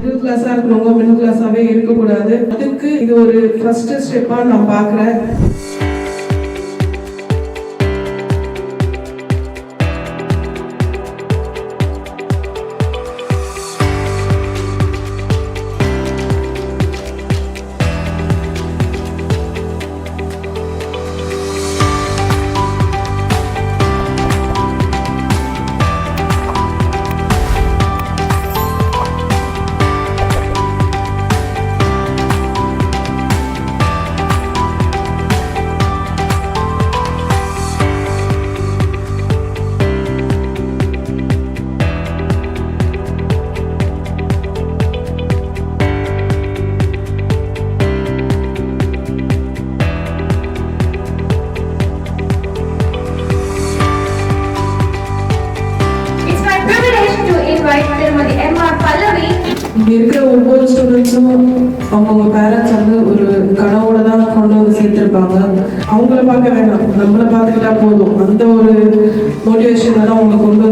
Middle கிளாஸாக இருக்கிறவங்க middle கிளாஸாகவே இருக்கக்கூடாது. அதுக்கு இது ஒரு ஃபர்ஸ்ட் ஸ்டெப்பாக நான் பார்க்குறேன். இங்கே இருக்கிற ஒவ்வொரு ஸ்டூடெண்ட்ஸும் அவங்கவுங்க பேரண்ட்ஸ் வந்து ஒரு கனவோட தான் கொண்டு வந்து சேர்த்துருப்பாங்க. அவங்கள பார்க்க வேணாம், நம்மளை பார்த்துக்கிட்டா போதும். அந்த ஒரு மோட்டிவேஷனை தான் அவங்க கொண்டு